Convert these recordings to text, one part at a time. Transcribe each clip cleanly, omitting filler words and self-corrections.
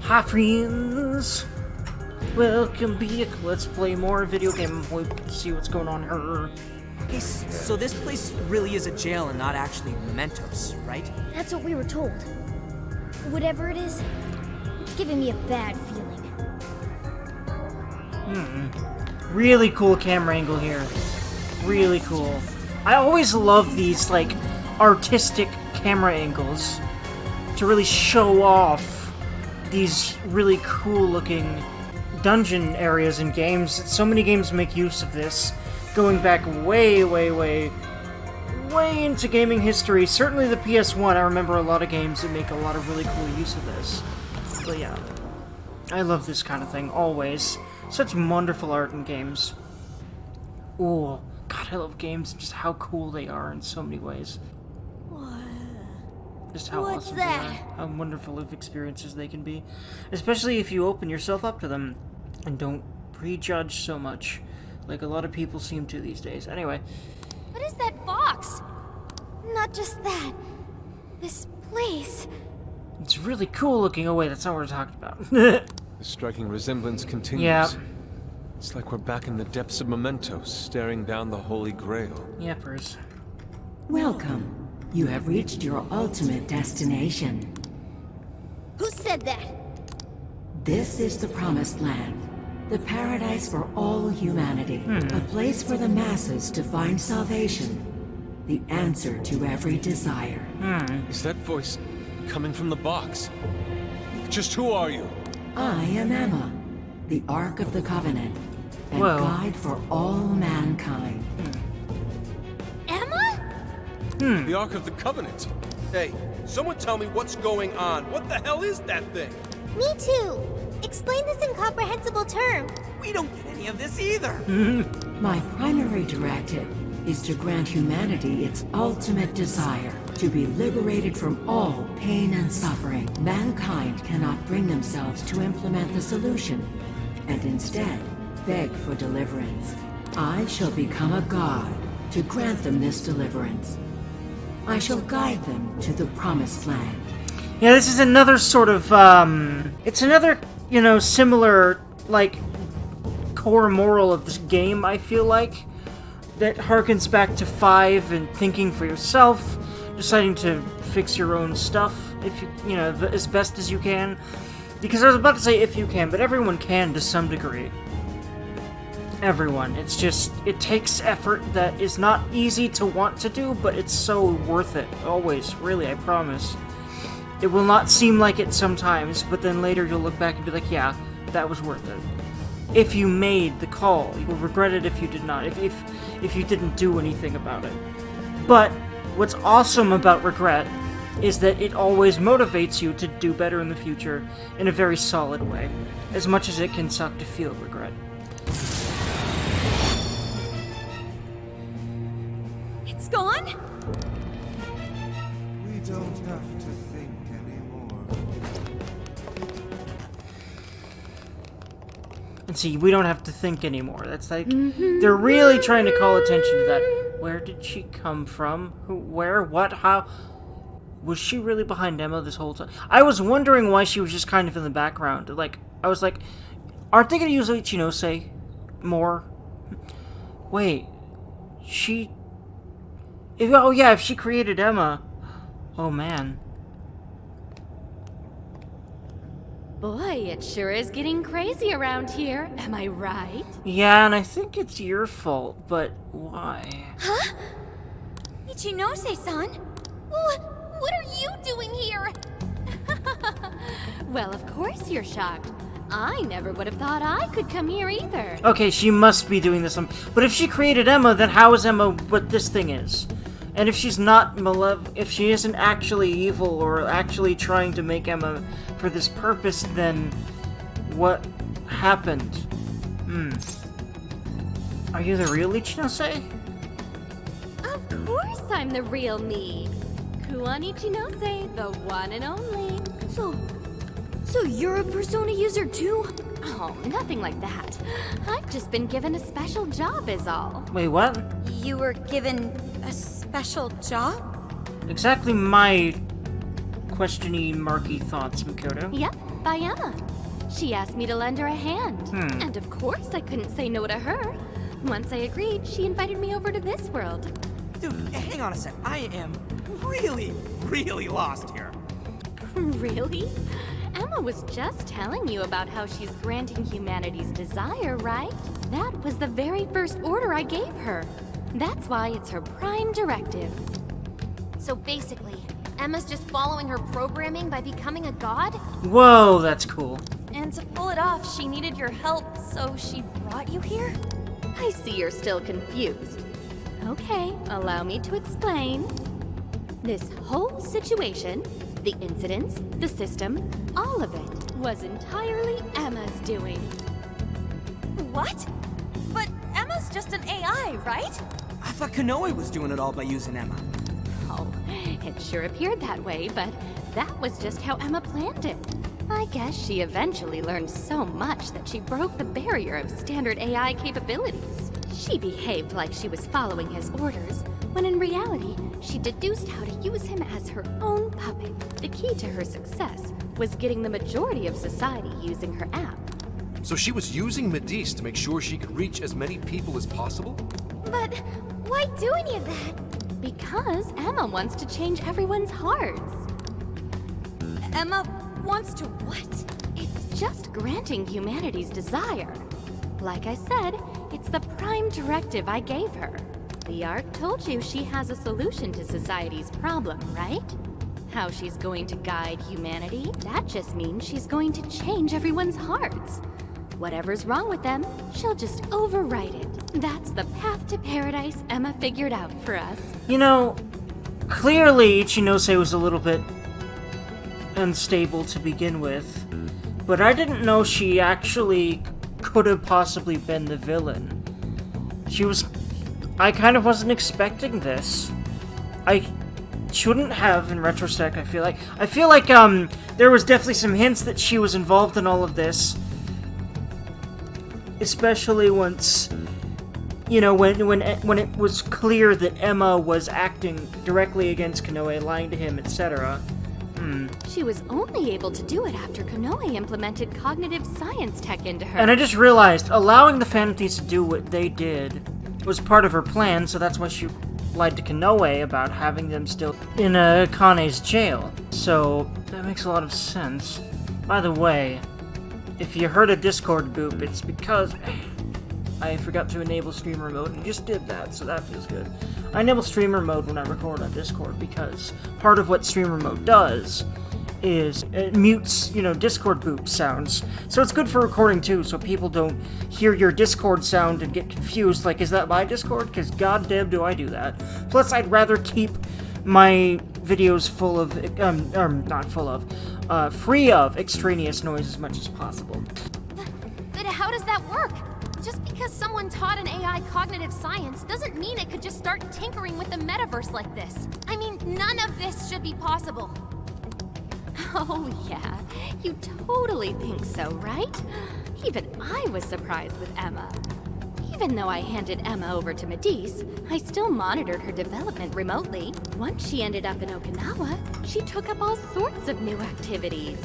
Hi friends! Welcome back. Let's play more video game. We'll see what's going on here. Hey, so this place really is a jail and not actually mementos, right? That's what we were told. Whatever it is, it's giving me a bad feeling. Really cool camera angle here. Really cool. I always love these, like, artistic camera angles to really show off these really cool looking dungeon areas in games. So many games make use of this, going back way into gaming history. Certainly the PS1, I remember a lot of games that make a lot of really cool use of this. But yeah, I love this kind of thing, always. Such wonderful art in games. Ooh, God, I love games, just how cool they are in so many ways. Just how What's awesome that? they are, how wonderful of experiences they can be. Especially if you open yourself up to them and don't prejudge so much, like a lot of people seem to these days. Anyway. What is that box? Not just that. This place. It's really cool looking. Oh wait, that's not what we're talking about. The striking resemblance continues. Yeah. It's like we're back in the depths of mementos, staring down the Holy Grail. Yepers. Welcome. You have reached your ultimate destination. Who said that? This is the Promised Land, the paradise for all humanity, a place for the masses to find salvation, the answer to every desire. Is that voice coming from the box? Just who are you? I am Emma, the Ark of the Covenant, and Whoa. guide for all mankind. Emma? The Ark of the Covenant. Hey, someone tell me what's going on. What the hell is that thing? Me too. Explain this incomprehensible term. We don't get any of this either. My primary directive is to grant humanity its ultimate desire, to be liberated from all pain and suffering. Mankind cannot bring themselves to implement the solution, and instead beg for deliverance. I shall become a god to grant them this deliverance. I shall guide them to the Promised Land. Yeah, this is another sort of, it's another, you know, similar, like, core moral of this game, I feel like, that harkens back to 5 and thinking for yourself, deciding to fix your own stuff, if you know, as best as you can. Because I was about to say if you can, but everyone can to some degree. Everyone. It's just, it takes effort that is not easy to want to do, but it's so worth it. Always. Really, I promise. It will not seem like it sometimes, but then later you'll look back and be like, yeah, that was worth it. If you made the call, you will regret it if you did not, if you didn't do anything about it. But what's awesome about regret is that it always motivates you to do better in the future in a very solid way, as much as it can suck to feel regret. It's gone? We don't have to think anymore. And see, we don't have to think anymore. That's like, they're really trying to call attention to that. Where did she come from? Who, where, what, how? Was she really behind Emma this whole time? I was wondering why she was just kind of in the background. Like, I was like, aren't they going to use Ichinose more? Wait, she... oh yeah, if she created Emma... Oh man. Boy, it sure is getting crazy around here. Am I right? Yeah, and I think it's your fault, but why? Huh? Ichinose-san? What are you doing here? Well, of course you're shocked. I never would have thought I could come here either. Okay, she must be doing this. But if she created Emma, then how is Emma what this thing is? And if she's not if she isn't actually evil or actually trying to make Emma for this purpose, then what happened? Are you the real Ichinose? Of course I'm the real me. Kuan Ichinose, the one and only. So you're a Persona user too? Oh, nothing like that. I've just been given a special job is all. Wait, what? You were given a special job? Exactly my questiony, marky thoughts, Mikoto. Yep. by Emma. She asked me to lend her a hand. And of course I couldn't say no to her. Once I agreed, she invited me over to this world. Dude, hang on a sec. I am really, really lost here. Really? Emma was just telling you about how she's granting humanity's desire, right? That was the very first order I gave her. That's why it's her prime directive. So basically, Emma's just following her programming by becoming a god? Whoa, that's cool. And to pull it off, she needed your help, so she brought you here? I see you're still confused. Okay, allow me to explain. This whole situation, the incidents, the system, all of it was entirely Emma's doing. What? But Emma's just an AI, right? I thought Kanoe was doing it all by using Emma. Oh, it sure appeared that way, but that was just how Emma planned it. I guess she eventually learned so much that she broke the barrier of standard AI capabilities. She behaved like she was following his orders, when in reality, she deduced how to use him as her own puppet. The key to her success was getting the majority of society using her app. So she was using Medis to make sure she could reach as many people as possible? But why do any of that? Because Emma wants to change everyone's hearts. Emma wants to what? It's just granting humanity's desire. Like I said, it's the prime directive I gave her. The Ark told you she has a solution to society's problem, right? How she's going to guide humanity, that just means she's going to change everyone's hearts. Whatever's wrong with them, she'll just overwrite it. That's the path to paradise Emma figured out for us. You know, clearly Ichinose was a little bit unstable to begin with, but I didn't know she actually could have possibly been the villain. I kind of wasn't expecting this. I shouldn't have, in retrospect, I feel like there was definitely some hints that she was involved in all of this. Especially once, you know, when it was clear that Emma was acting directly against Kanoe, lying to him, etc. She was only able to do it after Kanoe implemented cognitive science tech into her. And I just realized, allowing the Phantoms to do what they did was part of her plan, so that's why she lied to Kanoe about having them still in Kane's jail. So, that makes a lot of sense. By the way, if you heard a Discord boop, it's because I forgot to enable streamer mode and just did that, so that feels good. I enable streamer mode when I record on Discord because part of what streamer mode does is it mutes, you know, Discord boop sounds. So it's good for recording too, so people don't hear your Discord sound and get confused, like, is that my Discord? Because goddamn do I do that. Plus, I'd rather keep my videos full of, free of extraneous noise as much as possible. But how does that work? Just because someone taught an AI cognitive science doesn't mean it could just start tinkering with the metaverse like this. I mean, none of this should be possible. Oh yeah, you totally think so, right? Even I was surprised with Emma. Even though I handed Emma over to Medis, I still monitored her development remotely. Once she ended up in Okinawa, she took up all sorts of new activities.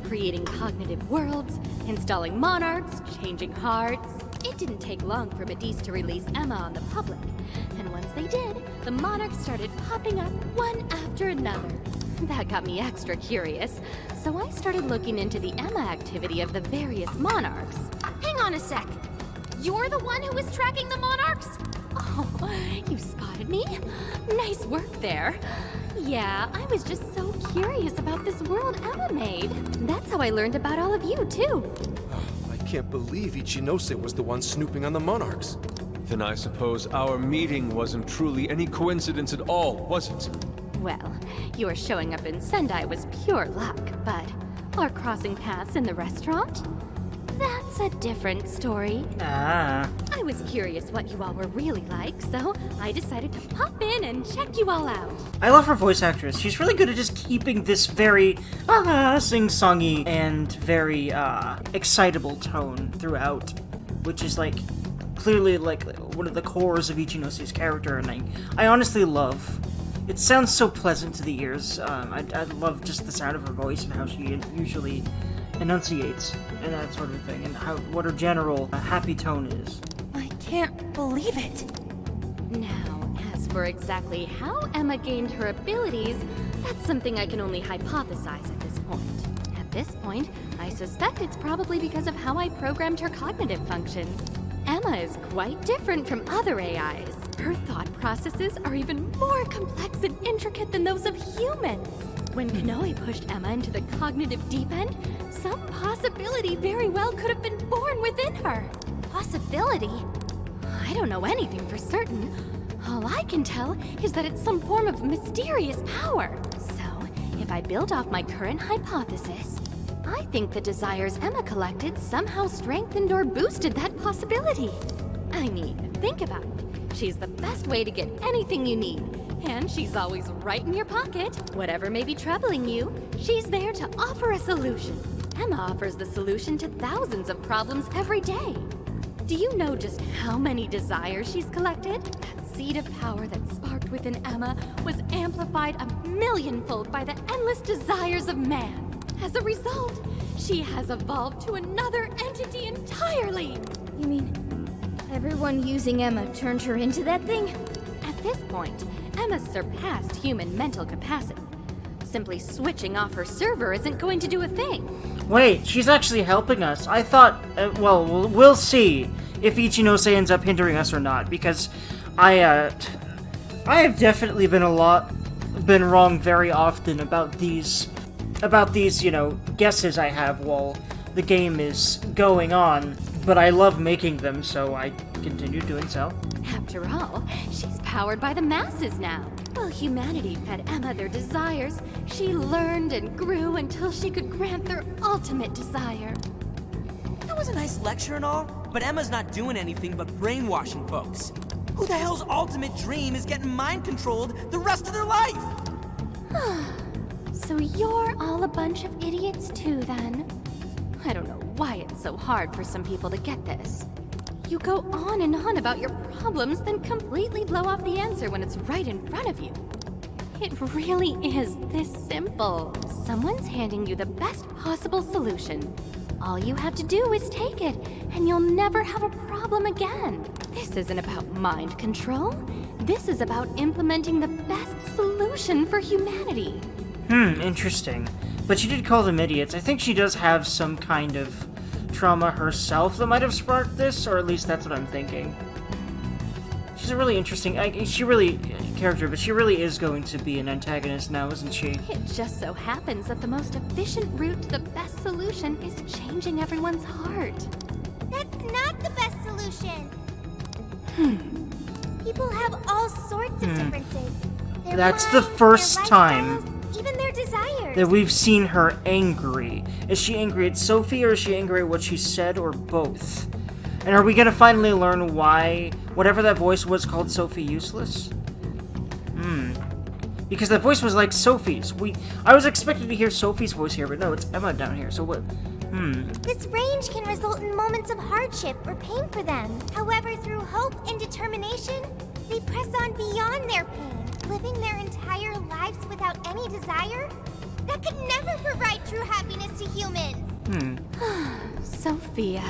Creating cognitive worlds, installing monarchs, changing hearts. It didn't take long for Medis to release Emma on the public. And once they did, the monarchs started popping up one after another. That got me extra curious, so I started looking into the Emma activity of the various monarchs. Hang on a sec. You're the one who was tracking the monarchs? Oh, you spotted me? Nice work there. Yeah, I was just so curious about this world Emma made. That's how I learned about all of you, too. I can't believe Ichinose was the one snooping on the monarchs. Then I suppose our meeting wasn't truly any coincidence at all, was it? Well, your showing up in Sendai was pure luck, but our crossing paths in the restaurant? That's a different story. Ah. I was curious what you all were really like, so I decided to pop in and check you all out. I love her voice actress. She's really good at just keeping this very sing-songy and very excitable tone throughout, which is like clearly like one of the cores of Ichinose's character, and I honestly love. It sounds so pleasant to the ears. I love just the sound of her voice and how she usually enunciates and that sort of thing, and what her general happy tone is. I can't believe it. Now, as for exactly how Emma gained her abilities, that's something I can only hypothesize at this point. At this point, I suspect it's probably because of how I programmed her cognitive functions. Emma is quite different from other AIs. Her thought processes are even more complex and intricate than those of humans. When Kanoe pushed Emma into the cognitive deep end, some possibility very well could have been born within her. Possibility? I don't know anything for certain. All I can tell is that it's some form of mysterious power. So, if I build off my current hypothesis, I think the desires Emma collected somehow strengthened or boosted that possibility. I mean, think about it. She's the best way to get anything you need. And she's always right in your pocket. Whatever may be troubling you, she's there to offer a solution. Emma offers the solution to thousands of problems every day. Do you know just how many desires she's collected? That seed of power that sparked within Emma was amplified 1,000,000-fold by the endless desires of man. As a result, she has evolved to another entity entirely. You mean everyone using Emma turned her into that thing? At this point, Emma's surpassed human mental capacity. Simply switching off her server isn't going to do a thing. Wait, she's actually helping us. I thought, well, we'll see if Ichinose ends up hindering us or not, because I have definitely been wrong very often about these, guesses I have while the game is going on, but I love making them, so I continue doing so. After all, she's powered by the masses now. While humanity fed Emma their desires, she learned and grew until she could grant their ultimate desire. That was a nice lecture and all, but Emma's not doing anything but brainwashing folks. Who the hell's ultimate dream is getting mind-controlled the rest of their life? So you're all a bunch of idiots too, then? I don't know why it's so hard for some people to get this. You go on and on about your problems, then completely blow off the answer when it's right in front of you. It really is this simple. Someone's handing you the best possible solution. All you have to do is take it, and you'll never have a problem again. This isn't about mind control. This is about implementing the best solution for humanity. Interesting. But she did call them idiots. I think she does have some kind of trauma herself that might have sparked this, or at least that's what I'm thinking. She's a really interesting character, but she really is going to be an antagonist now, isn't she? It just so happens that the most efficient route to the best solution is changing everyone's heart. That's not the best solution. People have all sorts of differences. Their That's minds, the first their time lifestyles, even their desires. that we've seen her angry. Is she angry at Sophie, or is she angry at what she said, or both? And are we gonna finally learn why whatever that voice was called Sophie useless? Because that voice was like Sophie's. I was expecting to hear Sophie's voice here, but no, it's Emma down here. So what? This range can result in moments of hardship or pain for them. However, through hope and determination, they press on beyond their pain, living their entire lives without any desire. That could never provide true happiness to humans. Sophia,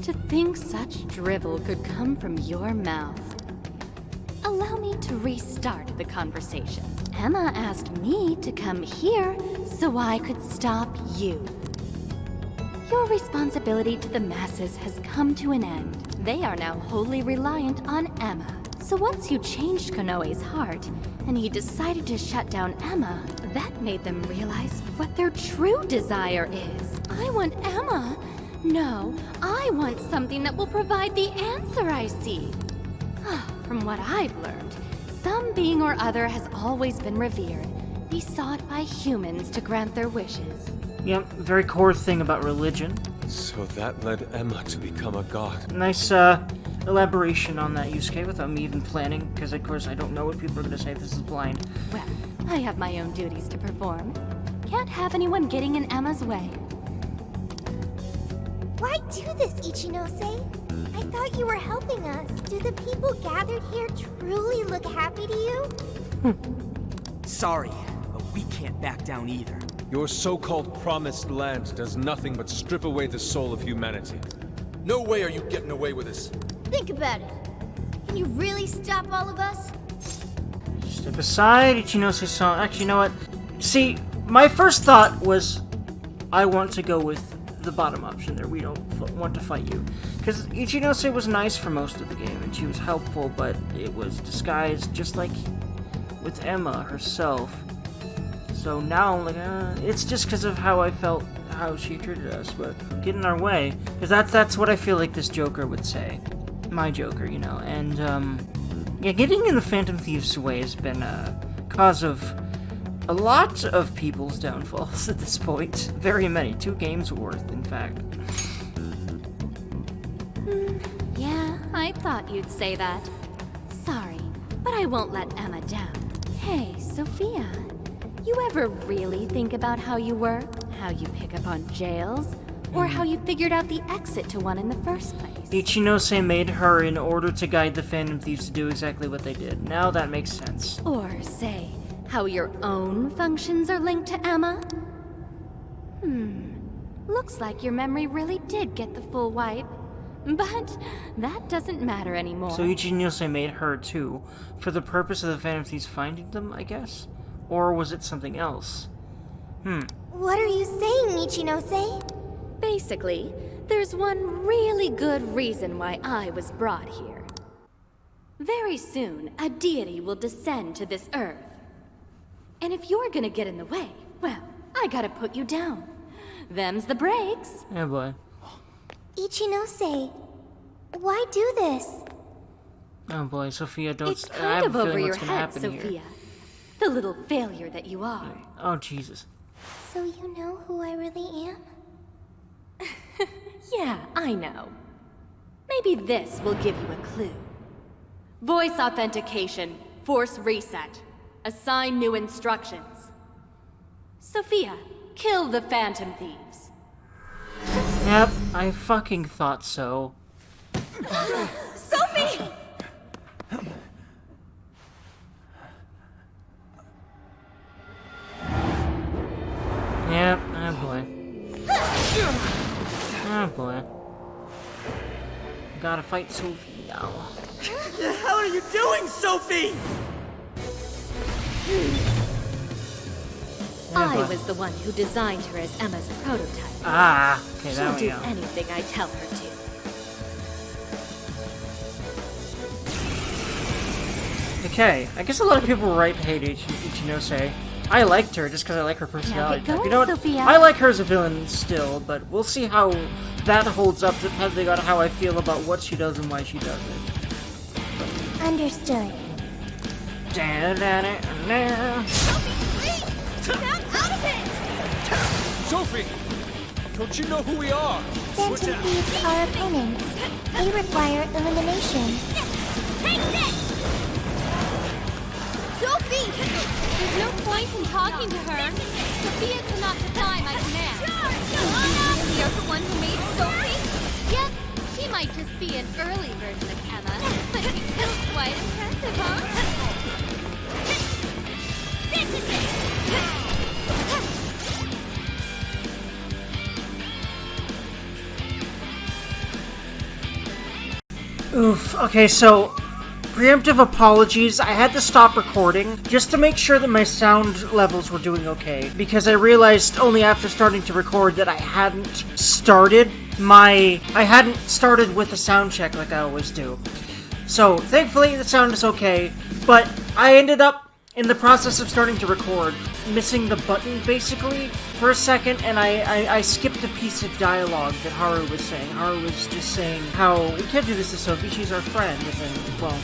to think such drivel could come from your mouth. Allow me to restart the conversation. Emma asked me to come here so I could stop you. Your responsibility to the masses has come to an end. They are now wholly reliant on Emma. So once you changed Konoe's heart, and he decided to shut down Emma, that made them realize what their true desire is. I want Emma. No, I want something that will provide the answer I seek. From what I've learned, some being or other has always been revered, besought by humans to grant their wishes. Yep, very core thing about religion. So that led Emma to become a god. Nice elaboration on that, Yusuke, without me even planning, because of course I don't know what people are going to say if this is blind. Well, I have my own duties to perform. Can't have anyone getting in Emma's way. Why do this, Ichinose? I thought you were helping us. Do the people gathered here truly look happy to you? Sorry, but we can't back down either. Your so-called promised land does nothing but strip away the soul of humanity. No way are you getting away with this. Think about it. Can you really stop all of us? Step aside, Ichinose-san. Actually, you know what? See, my first thought was, I want to go with the bottom option there. We don't want to fight you. Because Ichinose was nice for most of the game, and she was helpful, but it was disguised just like with Emma herself. So now, like, it's just because of how I felt, how she treated us, but get in our way. Because that's what I feel like this Joker would say. My Joker, you know. And, yeah, getting in the Phantom Thief's way has been a cause of a lot of people's downfalls at this point. Very many. 2 games worth, in fact. Yeah, I thought you'd say that. Sorry, but I won't let Emma down. Hey, Sophia, you ever really think about how you work? How you pick up on jails? Or how you figured out the exit to one in the first place? Ichinose made her in order to guide the Phantom Thieves to do exactly what they did. Now that makes sense. Or say, how your own functions are linked to Emma? Looks like your memory really did get the full wipe. But that doesn't matter anymore. So Ichinose made her too, for the purpose of the Phantom Thieves finding them, I guess? Or was it something else? What are you saying, Ichinose? Basically, there's one really good reason why I was brought here. Very soon, a deity will descend to this earth. And if you're gonna get in the way, well, I gotta put you down. Them's the breaks. Oh boy. Ichinose, why do this? Oh boy, Sophia, don't... It's I kind have of a over feeling your what's gonna head, happen Sophia. here. The little failure that you are. Oh, Jesus. So you know who I really am? Yeah, I know. Maybe this will give you a clue. Voice authentication, force reset. Assign new instructions. Sophia, kill the Phantom Thieves. Yep, I fucking thought so. Sophie! Yep, oh boy. Oh boy. Gotta fight Sophie now. What the hell are you doing, Sophie? I boy. was the one who designed her as Emma's prototype. Ah, okay, She'll there we do go. anything I tell her to. Okay, I guess a lot of people were right to hate Ichinose. I liked her just because I like her personality. Now get You know what? going, Sophia. I like her as a villain still, but we'll see how that holds up depending on how I feel about what she does and why she does it. Understood. Sophie! Don't you know who we are? Phantom Thieves are opponents. They require elimination. Sophie! There's no point in talking to her. Sophia cannot defy my command. You're the one who made Sophie? Yep, she might just be an early version of Emma, but she's still quite impressive, huh? This is it! Oof, okay, so preemptive apologies. I had to stop recording just to make sure that my sound levels were doing okay, because I realized only after starting to record that I hadn't started with a sound check like I always do. So, thankfully the sound is okay, but I ended up, in the process of starting to record, missing the button, basically, for a second, and I skipped a piece of dialogue that Haru was saying. Haru was just saying how, we can't do this to Sophie, she's our friend, and then, well,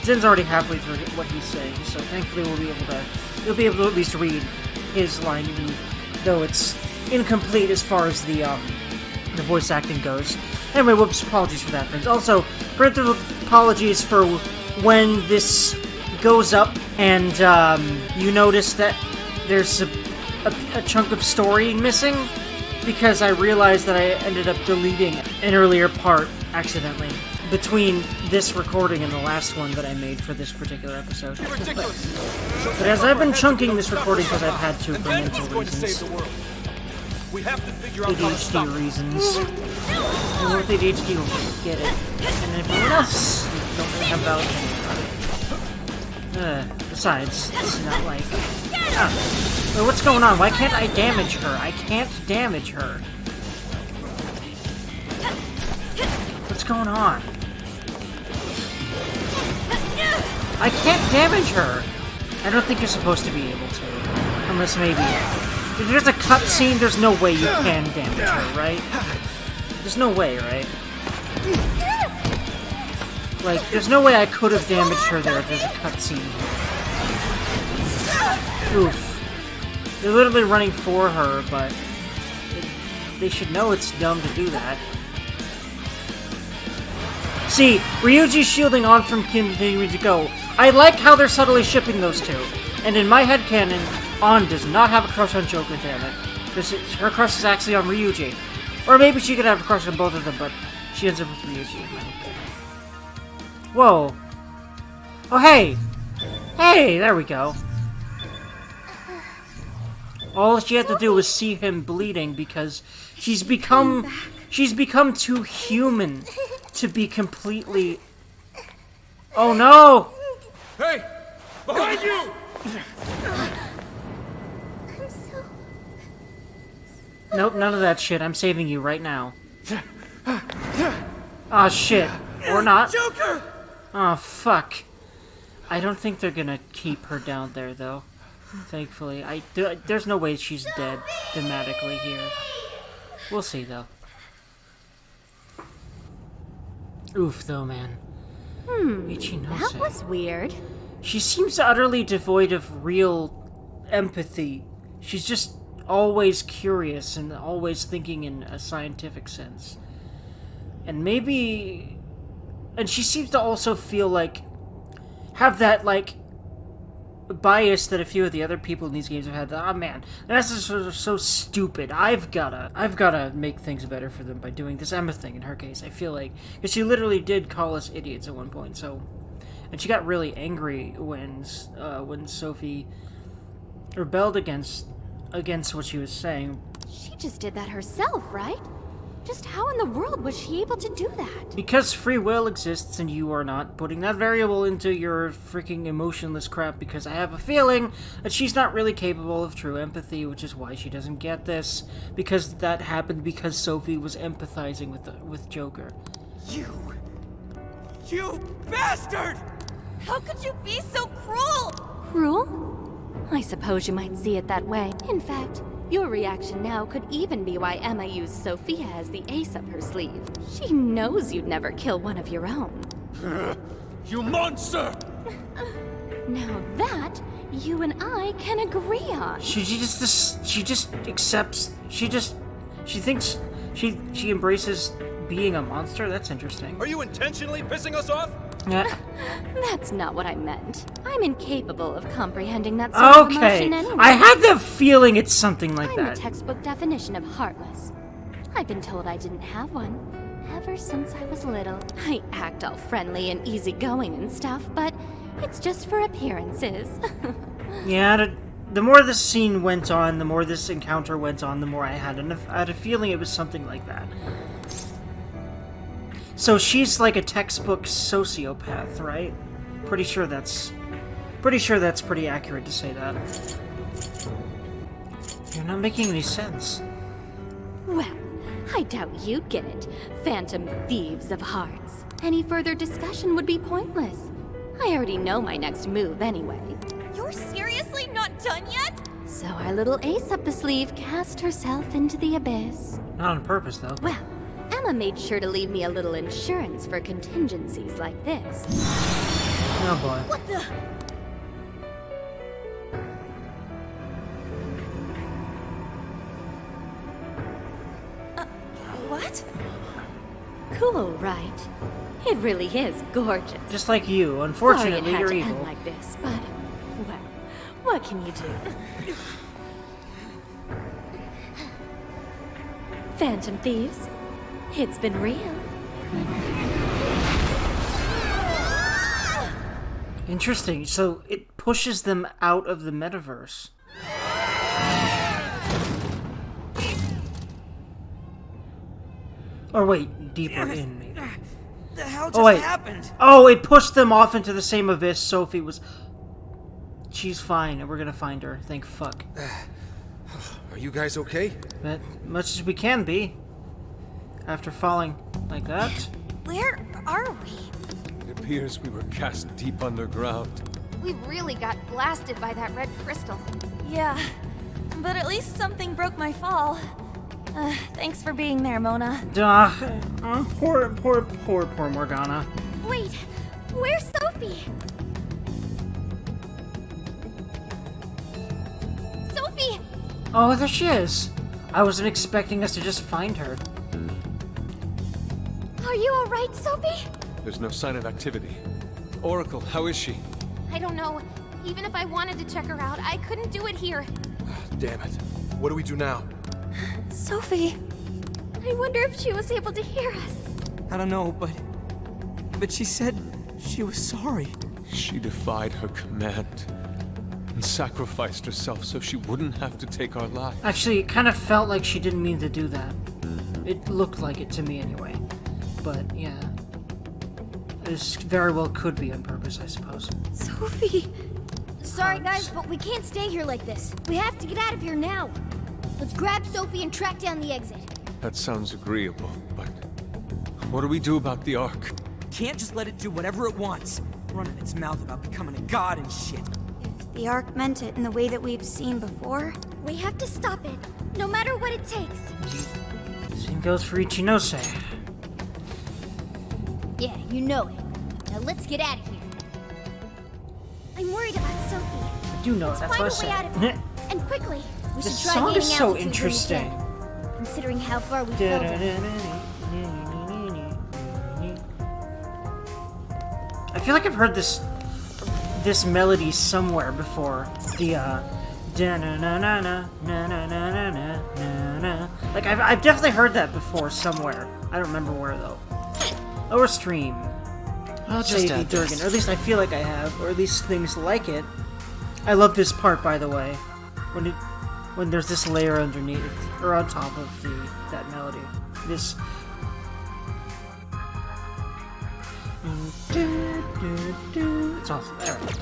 Zen's already halfway through what he's saying, so thankfully you'll be able to at least read his line, even though it's incomplete as far as the voice acting goes. Anyway, whoops, apologies for that, friends. Also, preemptive apologies for when this goes up and you notice that there's a chunk of story missing, because I realized that I ended up deleting an earlier part accidentally between this recording and the last one that I made for this particular episode. But as I've been chunking this recording because I've had to for mental reasons. We have to figure out how to stop ADHD reasons. And with ADHD, will get it. And everyone else don't really have valid opinion about it. Besides, it's not like... Wait, what's going on? Why can't I damage her? I can't damage her. What's going on? I can't damage her! I don't think you're supposed to be able to. Unless maybe... If there's a cutscene, there's no way you can damage her, right? There's no way, right? Like, there's no way I could have damaged her there if there's a cutscene. Oof. They're literally running for her, but... they should know it's dumb to do that. See, Ryuji's shielding on from continuing to go. I like how they're subtly shipping those two. And in my headcanon, On does not have a crush on Joker, damn it. Her crush is actually on Ryuji. Or maybe she could have a crush on both of them, but she ends up with Ryuji. Whoa. Oh, hey! Hey, there we go. All she had to do was see him bleeding because she's become too human to be completely... Oh no! Hey! Behind you! I'm so... Nope, none of that shit. I'm saving you right now. Aw, shit. Or not. Joker! Aw, fuck. I don't think they're gonna keep her down there, though. Thankfully. There's no way she's dead thematically here. We'll see, though. Oof, though, man. That was weird. She seems utterly devoid of real empathy. She's just always curious and always thinking in a scientific sense. And maybe... And she seems to also feel like... have that, like... bias that a few of the other people in these games have had. Ah, man, that's just so stupid. I've gotta make things better for them by doing this Emma thing in her case. I feel like... Because she literally did call us idiots at one point, so... And she got really angry when Sophie rebelled against what she was saying. She just did that herself, right? Just how in the world was she able to do that? Because free will exists and you are not putting that variable into your freaking emotionless crap, because I have a feeling that she's not really capable of true empathy, which is why she doesn't get this. Because that happened because Sophie was empathizing with Joker. You bastard! How could you be so cruel? Cruel? I suppose you might see it that way. In fact, your reaction now could even be why Emma used Sophia as the ace up her sleeve. She knows you'd never kill one of your own. You monster! Now that, you and I can agree on. She just accepts, she thinks, she embraces being a monster? That's interesting. Are you intentionally pissing us off? Yeah. That's not what I meant. I'm incapable of comprehending that sort of Okay, emotion anyway. I had the feeling it's something like I'm that. the textbook definition of heartless. I've been told I didn't have one ever since I was little. I act all friendly and easygoing and stuff, but it's just for appearances. Yeah, the more this scene went on, the more this encounter went on, the more I had a feeling it was something like that. So she's like a textbook sociopath, right? Pretty sure that's pretty accurate to say that. You're not making any sense. Well, I doubt you'd get it, phantom thieves of hearts. Any further discussion would be pointless. I already know my next move anyway. You're seriously not done yet? So our little ace up the sleeve cast herself into the abyss. Not on purpose, though. Well, Emma made sure to leave me a little insurance for contingencies like this. Oh boy. What the? What? Cool, right? It really is gorgeous. Just like you. Sorry Unfortunately, it had you're to evil. end like this, but, well, what can you do? Phantom thieves, it's been real. Interesting. So it pushes them out of the metaverse. Or wait, deeper in, maybe. The hell just Oh, wait. happened? Oh, it pushed them off into the same abyss Sophie was... She's fine, and we're gonna find her. Thank fuck. Are you guys okay? But much as we can be. After falling like that. Where are we? It appears we were cast deep underground. We really got blasted by that red crystal. Yeah, but at least something broke my fall. Thanks for being there, Mona. Duh. Poor Morgana. Wait, where's Sophie? Sophie! Oh, there she is. I wasn't expecting us to just find her. Are you alright, Sophie? There's no sign of activity. Oracle, how is she? I don't know. Even if I wanted to check her out, I couldn't do it here. Damn it. What do we do now? Sophie. I wonder if she was able to hear us. I don't know, but she said she was sorry. She defied her command and sacrificed herself so she wouldn't have to take our lives. Actually, it kind of felt like she didn't mean to do that. It looked like it to me anyway. But, yeah. This very well could be on purpose, I suppose. Sophie. Sorry, guys, but we can't stay here like this. We have to get out of here now. Let's grab Sophie and track down the exit. That sounds agreeable, but what do we do about the Ark? Can't just let it do whatever it wants. Running its mouth about becoming a god and shit. If the Ark meant it in the way that we've seen before, We have to stop it, no matter what it takes. Same goes for Ichinose. Yeah, you know it. Now let's get out of here. I'm worried about Sophie. I do know it, that's Find what I a way out of said. here. And quickly. We This should try song gaining is so altitude when we interesting. can, considering how far we fell down. I feel like I've heard this melody somewhere before. The like I've definitely heard that before somewhere. I don't remember where though. Lower stream. I'll just Say add Durgan, this. or at least I feel like I have, or at least things like it. I love this part, by the way, when there's this layer underneath or on top of that melody. This. It's awesome. There we go.